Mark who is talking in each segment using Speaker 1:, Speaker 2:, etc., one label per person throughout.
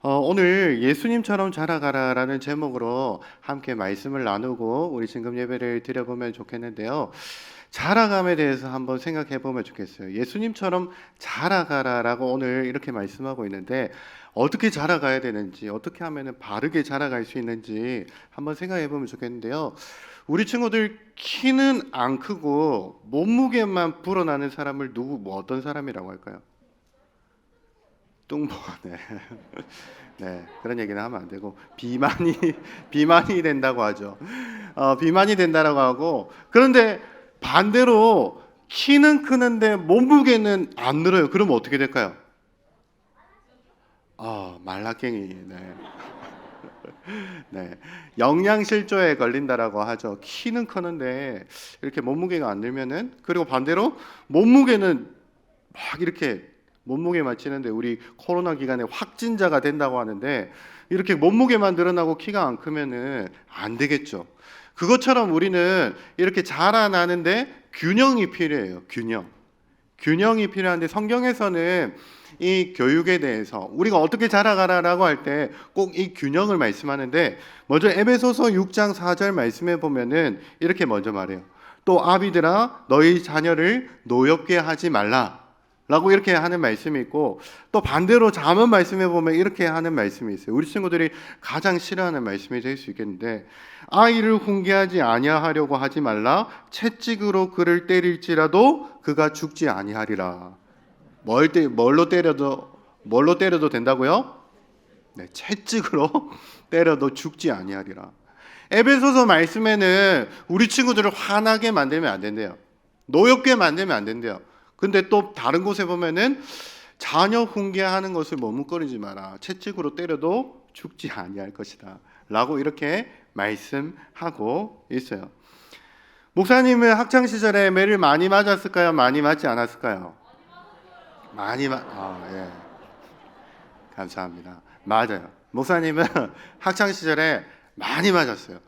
Speaker 1: 오늘 예수님처럼 자라가라라는 제목으로 함께 말씀을 나누고 우리 증금 예배를 드려보면 좋겠는데요. 자라감에 대해서 한번 생각해 보면 좋겠어요. 예수님처럼 자라가라라고 오늘 이렇게 말씀하고 있는데 어떻게 자라가야 되는지, 어떻게 하면 바르게 자라갈 수 있는지 한번 생각해 보면 좋겠는데요. 우리 친구들 키는 안 크고 몸무게만 불어나는 사람을 어떤 사람이라고 할까요? 뚱보가 네. 네, 그런 얘기는 하면 안 되고 비만이 된다고 하죠. 비만이 된다라고 하고, 그런데 반대로 키는 크는데 몸무게는 안 늘어요. 그러면 어떻게 될까요? 말라깽이. 네. 네. 영양실조에 걸린다라고 하죠. 키는 크는데 이렇게 몸무게가 안 늘면은, 그리고 반대로 몸무게는 막 이렇게 몸무게만 찌는데, 우리 코로나 기간에 확진자가 된다고 하는데 이렇게 몸무게만 늘어나고 키가 안 크면은 안 되겠죠. 그것처럼 우리는 이렇게 자라나는데 균형이 필요해요. 균형이 필요한데, 성경에서는 이 교육에 대해서 우리가 어떻게 자라가라라고 할 때 꼭 이 균형을 말씀하는데, 먼저 에베소서 6장 4절 말씀해 보면은 이렇게 먼저 말해요. 또 아비들아 너희 자녀를 노엽게 하지 말라 라고 이렇게 하는 말씀이 있고, 또 반대로 잠언 말씀해 보면 이렇게 하는 말씀이 있어요. 우리 친구들이 가장 싫어하는 말씀이 될 수 있겠는데, 아이를 훈계하지 아니하려고 하지 말라. 채찍으로 그를 때릴지라도 그가 죽지 아니하리라. 뭘로 때려도 된다고요? 네, 채찍으로 때려도 죽지 아니하리라. 에베소서 말씀에는 우리 친구들을 화나게 만들면 안 된대요. 노엽게 만들면 안 된대요. 근데 또 다른 곳에 보면은 자녀 훈계하는 것을 머뭇거리지 마라. 채찍으로 때려도 죽지 아니할 것이다 라고 이렇게 말씀하고 있어요. 목사님은 학창 시절에 매를 많이 맞았을까요? 많이 맞지 않았을까요? 예. 감사합니다. 맞아요. 목사님은 학창 시절에 많이 맞았어요.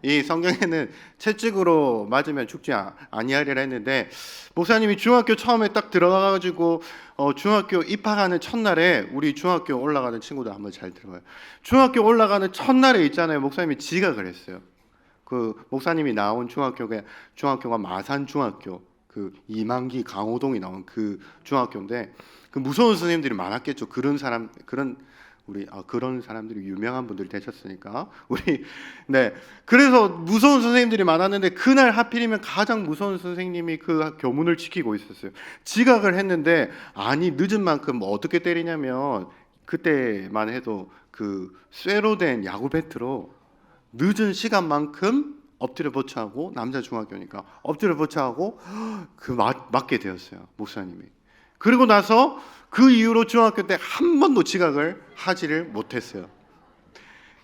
Speaker 1: 이 성경에는 채찍으로 맞으면 죽지 아니하리라 했는데, 목사님이 중학교 처음에 딱 들어가가지고 중학교 입학하는 첫날에, 우리 중학교 올라가는 친구들 한번 잘 들어봐요. 중학교 올라가는 첫날에 있잖아요. 목사님이 지각을 했어요. 그 목사님이 나온 중학교가 마산중학교, 그 이만기 강호동이 나온 그 중학교인데, 그 무서운 선생님들이 많았겠죠. 그런 사람들이 유명한 분들이 되셨으니까 네, 그래서 무서운 선생님들이 많았는데, 그날 하필이면 가장 무서운 선생님이 그 교문을 지키고 있었어요. 지각을 했는데, 아니 늦은 만큼 뭐 어떻게 때리냐면, 그때만 해도 그 쇠로 된 야구 배트로 늦은 시간만큼 엎드려 버쳐하고, 남자 중학교니까 엎드려 버쳐하고 맞게 되었어요, 목사님이. 그리고 나서 그 이후로 중학교 때 한 번도 지각을 하지를 못했어요.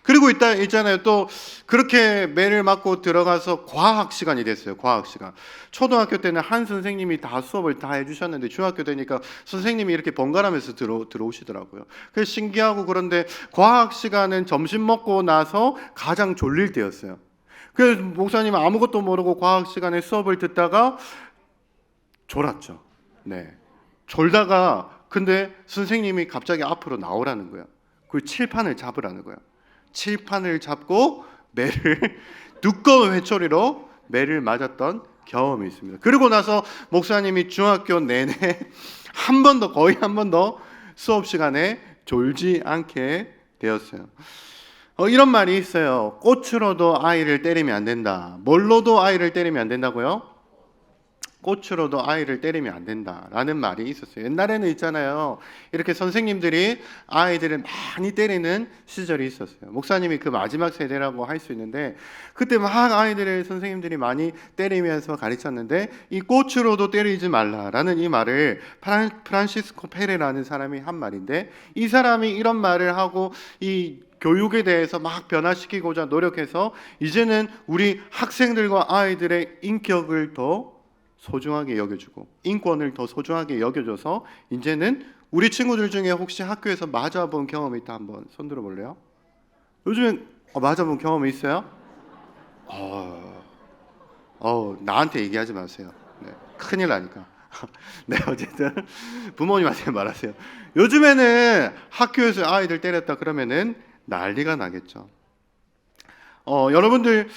Speaker 1: 그리고 있잖아요. 또 그렇게 매를 맞고 들어가서 과학 시간이 됐어요. 과학 시간. 초등학교 때는 한 선생님이 다 수업을 다 해주셨는데, 중학교 되니까 선생님이 이렇게 번갈아면서 들어오시더라고요. 그래서 신기하고, 그런데 과학 시간은 점심 먹고 나서 가장 졸릴 때였어요. 그래서 목사님은 아무것도 모르고 과학 시간에 수업을 듣다가 졸았죠. 네. 졸다가, 근데 선생님이 갑자기 앞으로 나오라는 거예요. 그 칠판을 잡으라는 거예요. 칠판을 잡고 매를 두꺼운 회초리로 매를 맞았던 경험이 있습니다. 그리고 나서 목사님이 중학교 내내 거의 한 번도 수업 시간에 졸지 않게 되었어요. 이런 말이 있어요. 꽃으로도 아이를 때리면 안 된다. 뭘로도 아이를 때리면 안 된다고요? 꽃으로도 아이를 때리면 안 된다라는 말이 있었어요. 옛날에는 있잖아요, 이렇게 선생님들이 아이들을 많이 때리는 시절이 있었어요. 목사님이 그 마지막 세대라고 할 수 있는데, 그때 막 아이들을 선생님들이 많이 때리면서 가르쳤는데, 이 꽃으로도 때리지 말라라는 이 말을 프란시스코 페레라는 사람이 한 말인데, 이 사람이 이런 말을 하고 이 교육에 대해서 막 변화시키고자 노력해서, 이제는 우리 학생들과 아이들의 인격을 더 소중하게 여겨주고 인권을 더 소중하게 여겨줘서, 이제는 우리 친구들 중에 혹시 학교에서 맞아본 경험이 있다, 한번 손 들어볼래요? 요즘엔 맞아본 경험이 있어요? 나한테 얘기하지 마세요. 네, 큰일 나니까. 네, 어쨌든 부모님한테 말하세요. 요즘에는 학교에서 아이들 때렸다 그러면은 난리가 나겠죠. 여러분들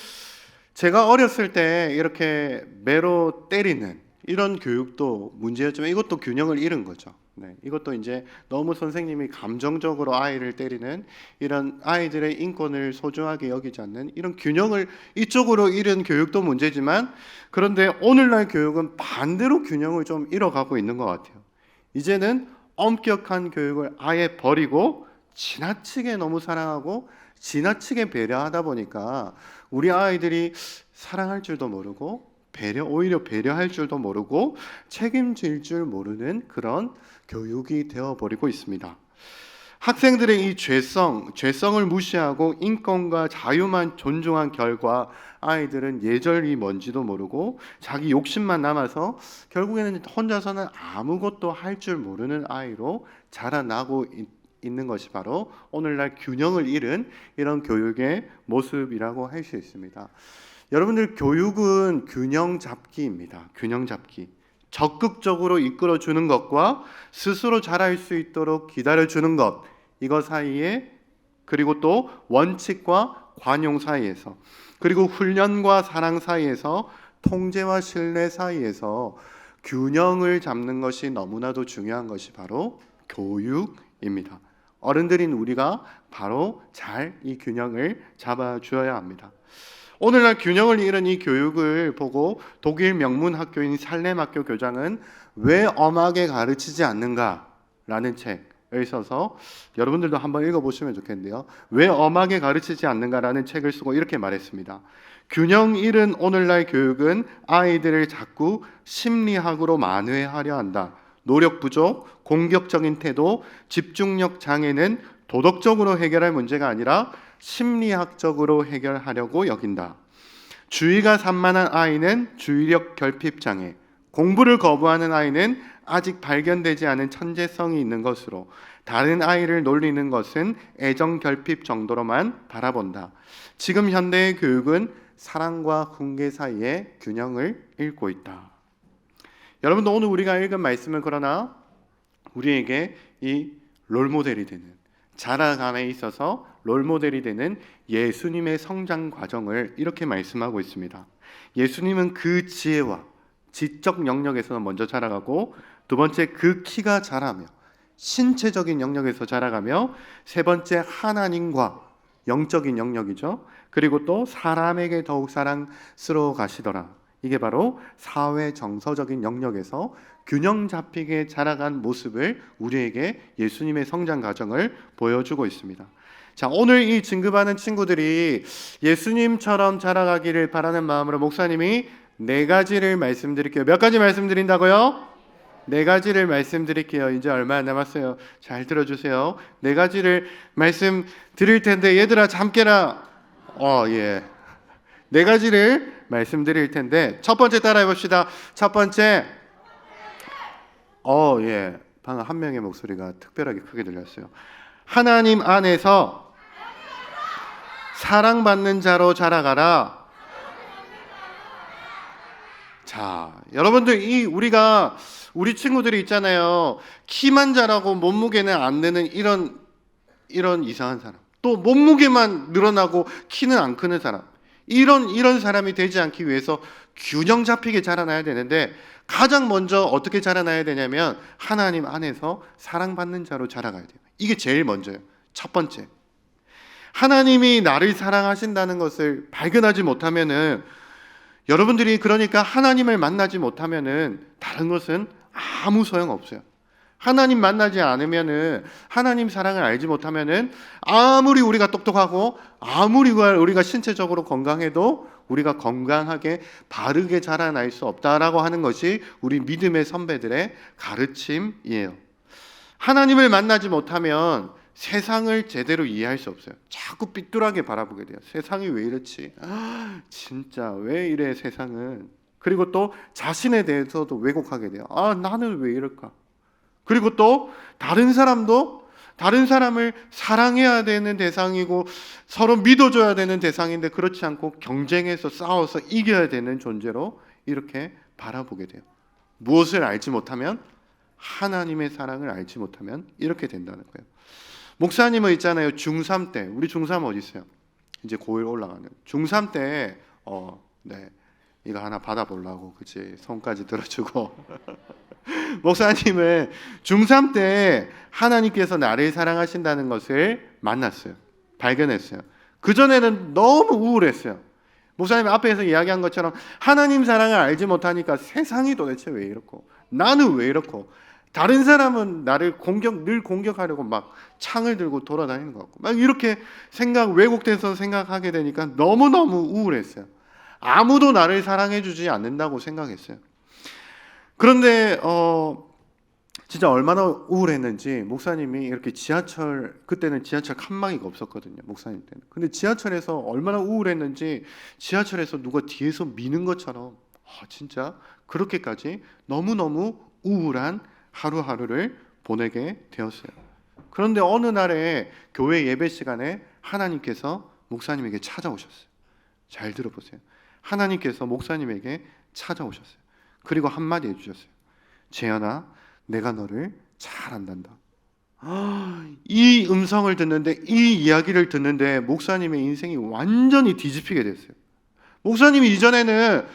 Speaker 1: 제가 어렸을 때 이렇게 매로 때리는 이런 교육도 문제였지만 이것도 균형을 잃은 거죠. 네, 이것도 이제 너무 선생님이 감정적으로 아이를 때리는 이런 아이들의 인권을 소중하게 여기지 않는 이런 균형을 이쪽으로 잃은 교육도 문제지만 그런데 오늘날 교육은 반대로 균형을 좀 잃어가고 있는 것 같아요. 이제는 엄격한 교육을 아예 버리고 지나치게 너무 사랑하고 지나치게 배려하다 보니까 우리 아이들이 사랑할 줄도 모르고 오히려 배려할 줄도 모르고 책임질 줄 모르는 그런 교육이 되어버리고 있습니다. 학생들의 이 죄성을 무시하고 인권과 자유만 존중한 결과 아이들은 예절이 뭔지도 모르고 자기 욕심만 남아서 결국에는 혼자서는 아무것도 할 줄 모르는 아이로 자라나고 있는 것이 바로 오늘날 균형을 잃은 이런 교육의 모습이라고 할 수 있습니다. 여러분들 교육은 균형 잡기입니다. 균형 잡기. 적극적으로 이끌어주는 것과 스스로 잘할 수 있도록 기다려주는 것, 이거 사이에, 그리고 또 원칙과 관용 사이에서, 그리고 훈련과 사랑 사이에서, 통제와 신뢰 사이에서 균형을 잡는 것이 너무나도 중요한 것이 바로 교육입니다. 어른들인 우리가 바로 잘 이 균형을 잡아주어야 합니다. 오늘날 균형을 잃은 이 교육을 보고 독일 명문 학교인 살렘학교 교장은 왜 엄하게 가르치지 않는가라는 책을 써서 여러분들도 한번 읽어보시면 좋겠는데요. 왜 엄하게 가르치지 않는가라는 책을 쓰고 이렇게 말했습니다. 균형 잃은 오늘날 교육은 아이들을 자꾸 심리학으로 만회하려 한다. 노력 부족, 공격적인 태도, 집중력 장애는 도덕적으로 해결할 문제가 아니라 심리학적으로 해결하려고 여긴다. 주의가 산만한 아이는 주의력 결핍 장애, 공부를 거부하는 아이는 아직 발견되지 않은 천재성이 있는 것으로 다른 아이를 놀리는 것은 애정 결핍 정도로만 바라본다. 지금 현대의 교육은 사랑과 훈계 사이의 균형을 잃고 있다. 여러분도 오늘 우리가 읽은 말씀은 그러나 우리에게 이 롤모델이 되는, 자라감에 있어서 롤모델이 되는 예수님의 성장 과정을 이렇게 말씀하고 있습니다. 예수님은 그 지혜와 지적 영역에서 먼저 자라가고, 두 번째 그 키가 자라며 신체적인 영역에서 자라가며, 세 번째 하나님과 영적인 영역이죠. 그리고 또 사람에게 더욱 사랑스러워 가시더라. 이게 바로 사회 정서적인 영역에서 균형 잡히게 자라간 모습을 우리에게 예수님의 성장 과정을 보여주고 있습니다. 자, 오늘 이 진급하는 친구들이 예수님처럼 자라가기를 바라는 마음으로 목사님이 4가지를 말씀드릴게요. 몇 가지 말씀드린다고요? 4가지를 말씀드릴게요. 이제 얼마 안 남았어요. 잘 들어주세요. 4가지를 말씀드릴 텐데 얘들아 잠 깨라. 예. 4가지를 말씀드릴 텐데 첫 번째 따라해 봅시다. 첫 번째, 예, 방금 한 명의 목소리가 특별하게 크게 들렸어요. 하나님 안에서 사랑받는 자로 자라가라. 자, 여러분들 우리 친구들이 있잖아요. 키만 자라고 몸무게는 안 느는 이런 이상한 사람. 또 몸무게만 늘어나고 키는 안 크는 사람. 이런 사람이 되지 않기 위해서 균형 잡히게 자라나야 되는데 가장 먼저 어떻게 자라나야 되냐면 하나님 안에서 사랑받는 자로 자라가야 돼요. 이게 제일 먼저예요. 첫 번째. 하나님이 나를 사랑하신다는 것을 발견하지 못하면은 여러분들이 그러니까 하나님을 만나지 못하면은 다른 것은 아무 소용 없어요. 하나님 만나지 않으면은 하나님 사랑을 알지 못하면은 아무리 우리가 똑똑하고 아무리 우리가 신체적으로 건강해도 우리가 건강하게 바르게 자라날 수 없다라고 하는 것이 우리 믿음의 선배들의 가르침이에요. 하나님을 만나지 못하면 세상을 제대로 이해할 수 없어요. 자꾸 삐뚤하게 바라보게 돼요. 세상이 왜 이렇지? 진짜 왜 이래 세상은. 그리고 또 자신에 대해서도 왜곡하게 돼요. 나는 왜 이럴까? 그리고 또 다른 사람을 사랑해야 되는 대상이고 서로 믿어줘야 되는 대상인데 그렇지 않고 경쟁해서 싸워서 이겨야 되는 존재로 이렇게 바라보게 돼요. 무엇을 알지 못하면? 하나님의 사랑을 알지 못하면 이렇게 된다는 거예요. 목사님은 있잖아요. 중3 때, 우리 중3 어디 있어요? 이제 고1 올라가는 중3 때 네, 이거 하나 받아보려고 그치 손까지 들어주고 목사님은 중3 때 하나님께서 나를 사랑하신다는 것을 만났어요. 발견했어요. 그전에는 너무 우울했어요. 목사님 앞에서 이야기한 것처럼 하나님 사랑을 알지 못하니까 세상이 도대체 왜 이렇고 나는 왜 이렇고 다른 사람은 나를 늘 공격하려고 막 창을 들고 돌아다니는 것 같고 막 이렇게 왜곡돼서 생각하게 되니까 너무너무 우울했어요. 아무도 나를 사랑해 주지 않는다고 생각했어요. 그런데 진짜 얼마나 우울했는지 목사님이 이렇게 그때는 지하철 칸막이가 없었거든요. 목사님 때는. 근데 지하철에서 얼마나 우울했는지 지하철에서 누가 뒤에서 미는 것처럼 진짜 그렇게까지 너무너무 우울한 하루하루를 보내게 되었어요. 그런데 어느 날에 교회 예배 시간에 하나님께서 목사님에게 찾아오셨어요. 잘 들어보세요. 하나님께서 목사님에게 찾아오셨어요. 그리고 한마디 해주셨어요. 재현아, 내가 너를 잘 안단다. 이 음성을 듣는데, 이 이야기를 듣는데 목사님의 인생이 완전히 뒤집히게 됐어요. 목사님이 이전에는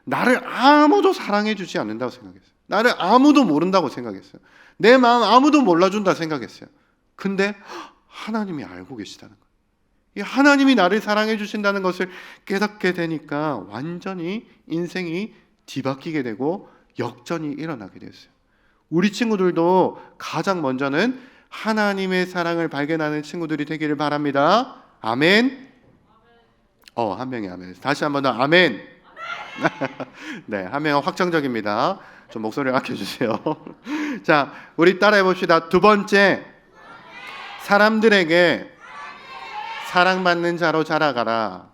Speaker 1: 나를 아무도 사랑해 주지 않는다고 생각했어요. 나를 아무도 모른다고 생각했어요. 내 마음 아무도 몰라준다 생각했어요. 근데 하나님이 알고 계시다는 거예요. 이 하나님이 나를 사랑해 주신다는 것을 깨닫게 되니까 완전히 인생이 뒤바뀌게 되고 역전이 일어나게 됐어요. 우리 친구들도 가장 먼저는 하나님의 사랑을 발견하는 친구들이 되기를 바랍니다. 아멘. 한 명이 아멘. 다시 한 번 더 아멘. 네, 한 명은 확정적입니다. 좀 목소리를 아껴주세요. 자, 우리 따라해 봅시다. 두 번째, 사람들에게 사랑받는 자로 자라가라.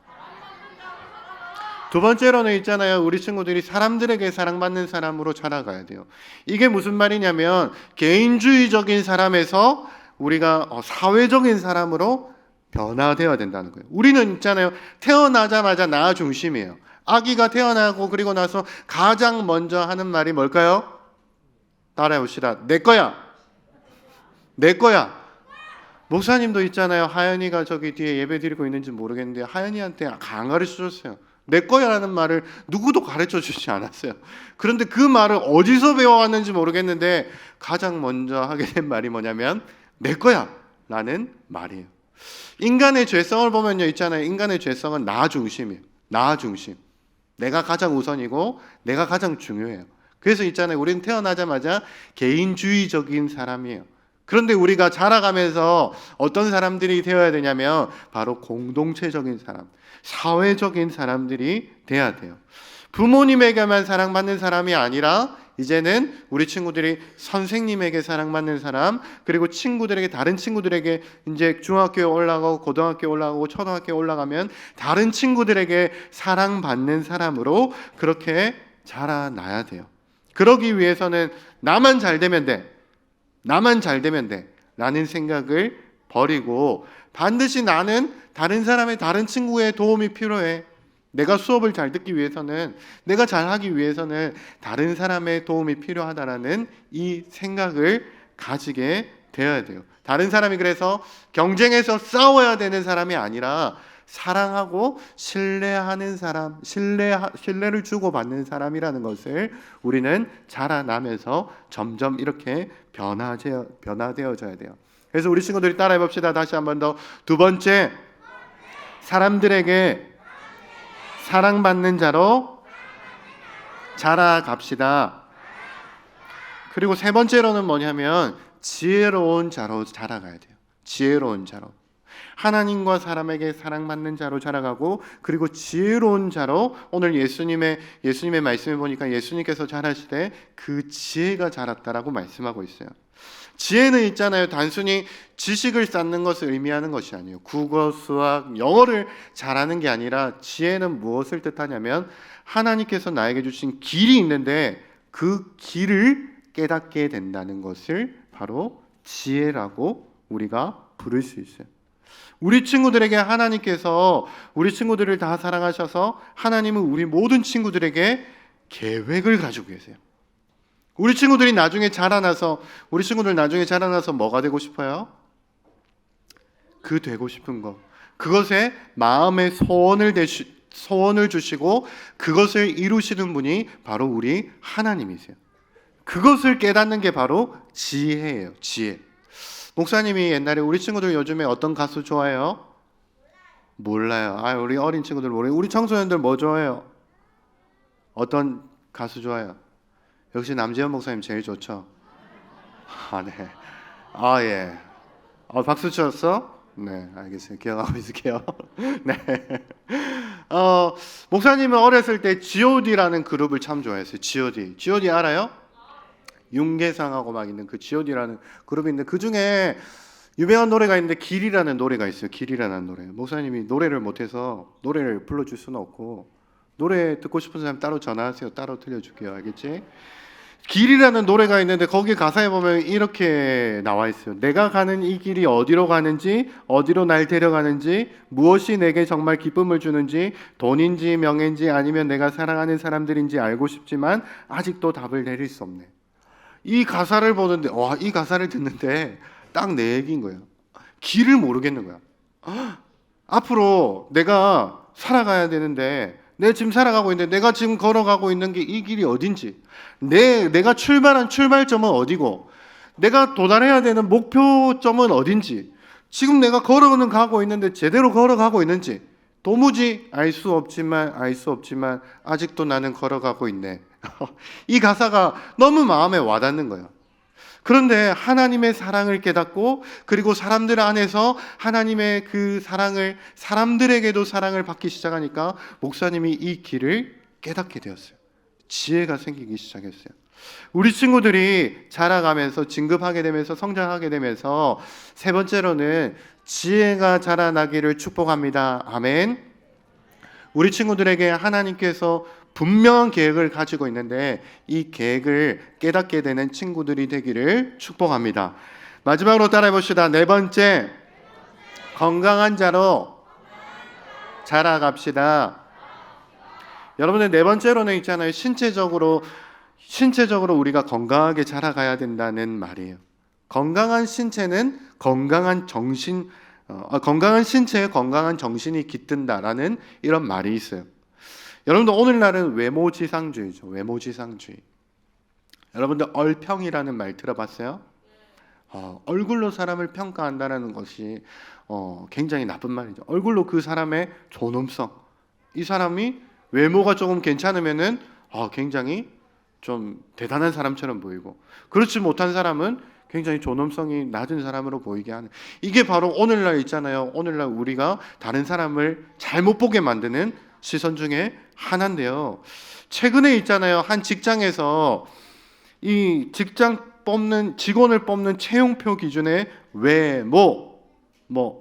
Speaker 1: 두 번째로는 있잖아요. 우리 친구들이 사람들에게 사랑받는 사람으로 자라가야 돼요. 이게 무슨 말이냐면 개인주의적인 사람에서 우리가 사회적인 사람으로 변화되어야 된다는 거예요. 우리는 있잖아요. 태어나자마자 나 중심이에요. 아기가 태어나고 그리고 나서 가장 먼저 하는 말이 뭘까요? 따라해 봅시다. 내 거야. 내 거야. 목사님도 있잖아요. 하연이가 저기 뒤에 예배 드리고 있는지 모르겠는데 하연이한테 가르쳐 줬어요. 내 거야라는 말을 누구도 가르쳐 주지 않았어요. 그런데 그 말을 어디서 배워왔는지 모르겠는데 가장 먼저 하게 된 말이 뭐냐면 내 거야 라는 말이에요. 인간의 죄성을 보면요 있잖아요. 인간의 죄성은 나 중심이에요. 나 중심. 내가 가장 우선이고 내가 가장 중요해요. 그래서 있잖아요. 우리는 태어나자마자 개인주의적인 사람이에요. 그런데 우리가 자라가면서 어떤 사람들이 되어야 되냐면 바로 공동체적인 사람, 사회적인 사람들이 돼야 돼요. 부모님에게만 사랑받는 사람이 아니라 이제는 우리 친구들이 선생님에게 사랑받는 사람, 그리고 친구들에게, 다른 친구들에게 이제 중학교에 올라가고 고등학교에 올라가고 초등학교에 올라가면 다른 친구들에게 사랑받는 사람으로 그렇게 자라나야 돼요. 그러기 위해서는 나만 잘 되면 돼. 나만 잘 되면 돼 라는 생각을 버리고 반드시 나는 다른 사람의, 다른 친구의 도움이 필요해. 내가 수업을 잘 듣기 위해서는, 내가 잘하기 위해서는 다른 사람의 도움이 필요하다라는 이 생각을 가지게 되어야 돼요. 다른 사람이 그래서 경쟁해서 싸워야 되는 사람이 아니라 사랑하고 신뢰하는 사람, 신뢰를 주고받는 사람이라는 것을 우리는 자라나면서 점점 이렇게 변화되어져야 돼요. 그래서 우리 친구들이 따라해 봅시다. 다시 한 번 더. 두 번째, 사람들에게 사랑받는 자로 자라갑시다. 그리고 세 번째로는 뭐냐면 지혜로운 자로 자라가야 돼요. 지혜로운 자로. 하나님과 사람에게 사랑받는 자로 자라가고, 그리고 지혜로운 자로, 오늘 예수님의 말씀을 보니까 예수님께서 자라시되 그 지혜가 자랐다라고 말씀하고 있어요. 지혜는 있잖아요. 단순히 지식을 쌓는 것을 의미하는 것이 아니에요. 국어, 수학, 영어를 잘하는 게 아니라 지혜는 무엇을 뜻하냐면 하나님께서 나에게 주신 길이 있는데 그 길을 깨닫게 된다는 것을 바로 지혜라고 우리가 부를 수 있어요. 우리 친구들에게 하나님께서 우리 친구들을 다 사랑하셔서 하나님은 우리 모든 친구들에게 계획을 가지고 계세요. 우리 친구들 나중에 자라나서 뭐가 되고 싶어요? 그 되고 싶은 것, 그것에 마음의 소원을 주시고 그것을 이루시는 분이 바로 우리 하나님이세요. 그것을 깨닫는 게 바로 지혜예요. 지혜. 목사님이 옛날에 우리 친구들 요즘에 어떤 가수 좋아해요? 몰라요. 우리 어린 친구들 모르요. 우리 청소년들 뭐 좋아해요? 어떤 가수 좋아해요? 역시 남재현 목사님 제일 좋죠. 네. 예. 박수 쳤어? 네, 알겠어요. 기억하고 있을게요. 네. 목사님은 어렸을 때 G.O.D라는 그룹을 참 좋아했어요. G.O.D 알아요? 윤계상하고 막 있는 그 G.O.D라는 그룹이 있는데 그 중에 유명한 노래가 있는데 길이라는 노래가 있어요. 길이라는 노래. 목사님이 노래를 못해서 노래를 불러줄 수는 없고 노래 듣고 싶은 사람 따로 전화하세요. 따로 들려줄게요. 알겠지? 길이라는 노래가 있는데 거기 가사에 보면 이렇게 나와 있어요. 내가 가는 이 길이 어디로 가는지, 어디로 날 데려가는지, 무엇이 내게 정말 기쁨을 주는지, 돈인지 명예인지 아니면 내가 사랑하는 사람들인지 알고 싶지만 아직도 답을 내릴 수 없네. 이 가사를 보는데 이 가사를 듣는데 딱 내 얘기인 거예요. 길을 모르겠는 거야. 앞으로 내가 살아가야 되는데 내가 지금 살아가고 있는데 내가 지금 걸어가고 있는 게 이 길이 어딘지, 내가 출발한 출발점은 어디고 내가 도달해야 되는 목표점은 어딘지, 지금 내가 가고 있는데 제대로 걸어가고 있는지 도무지 알 수 없지만 아직도 나는 걸어가고 있네. 이 가사가 너무 마음에 와닿는 거예요. 그런데 하나님의 사랑을 깨닫고 그리고 사람들 안에서 하나님의 그 사랑을, 사람들에게도 사랑을 받기 시작하니까 목사님이 이 길을 깨닫게 되었어요. 지혜가 생기기 시작했어요. 우리 친구들이 자라가면서 진급하게 되면서 성장하게 되면서 세 번째로는 지혜가 자라나기를 축복합니다. 아멘. 우리 친구들에게 하나님께서 분명한 계획을 가지고 있는데 이 계획을 깨닫게 되는 친구들이 되기를 축복합니다. 마지막으로 따라해 봅시다. 네 번째, 건강한 자로 자라갑시다. 여러분들 네 번째로는 있잖아요. 신체적으로 우리가 건강하게 자라가야 된다는 말이에요. 건강한 신체는 건강한 신체에 건강한 정신이 깃든다라는 이런 말이 있어요. 여러분들 오늘날은 외모지상주의죠. 외모지상주의. 여러분들 얼평이라는 말 들어봤어요? 얼굴로 사람을 평가한다는 것이 굉장히 나쁜 말이죠. 얼굴로 그 사람의 존엄성, 이 사람이 외모가 조금 괜찮으면은 굉장히 좀 대단한 사람처럼 보이고, 그렇지 못한 사람은 굉장히 존엄성이 낮은 사람으로 보이게 하는, 이게 바로 오늘날 있잖아요. 오늘날 우리가 다른 사람을 잘못 보게 만드는 시선 중에 하나인데요. 최근에 있잖아요. 한 직장에서 이 직원을 뽑는 채용표 기준에 외모,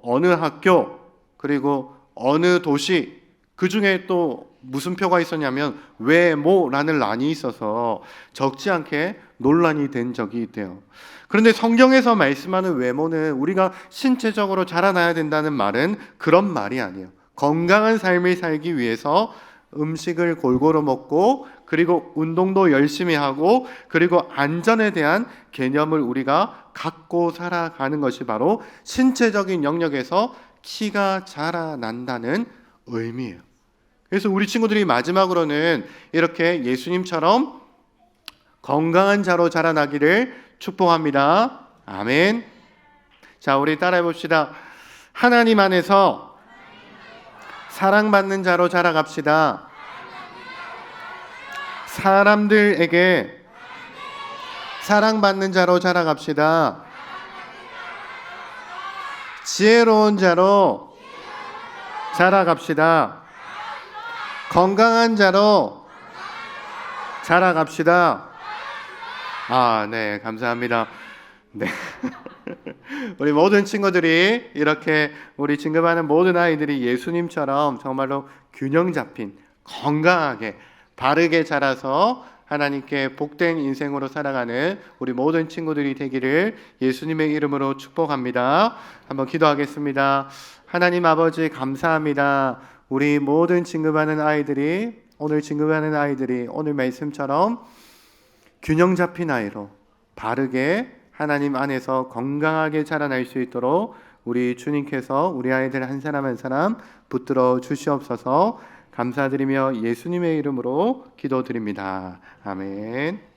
Speaker 1: 어느 학교, 그리고 어느 도시, 그 중에 또 무슨 표가 있었냐면 외모라는 란이 있어서 적지 않게 논란이 된 적이 있대요. 그런데 성경에서 말씀하는 외모는 우리가 신체적으로 자라나야 된다는 말은 그런 말이 아니에요. 건강한 삶을 살기 위해서 음식을 골고루 먹고 그리고 운동도 열심히 하고 그리고 안전에 대한 개념을 우리가 갖고 살아가는 것이 바로 신체적인 영역에서 키가 자라난다는 의미예요. 그래서 우리 친구들이 마지막으로는 이렇게 예수님처럼 건강한 자로 자라나기를 축복합니다. 아멘. 자, 우리 따라해 봅시다. 하나님 안에서 사랑받는 자로 자라갑시다. 사람들에게 사랑받는 자로 자라갑시다. 지혜로운 자로 자라갑시다. 건강한 자로 자라갑시다. 네, 감사합니다. 네. 우리 모든 친구들이 이렇게 우리 진급하는 모든 아이들이 예수님처럼 정말로 균형 잡힌 건강하게 바르게 자라서 하나님께 복된 인생으로 살아가는 우리 모든 친구들이 되기를 예수님의 이름으로 축복합니다. 한번 기도하겠습니다. 하나님 아버지 감사합니다. 우리 모든 진급하는 아이들이 오늘 말씀처럼 균형 잡힌 아이로 바르게 하나님 안에서 건강하게 자라날 수 있도록 우리 주님께서 우리 아이들 한 사람 한 사람 붙들어 주시옵소서. 감사드리며 예수님의 이름으로 기도드립니다. 아멘.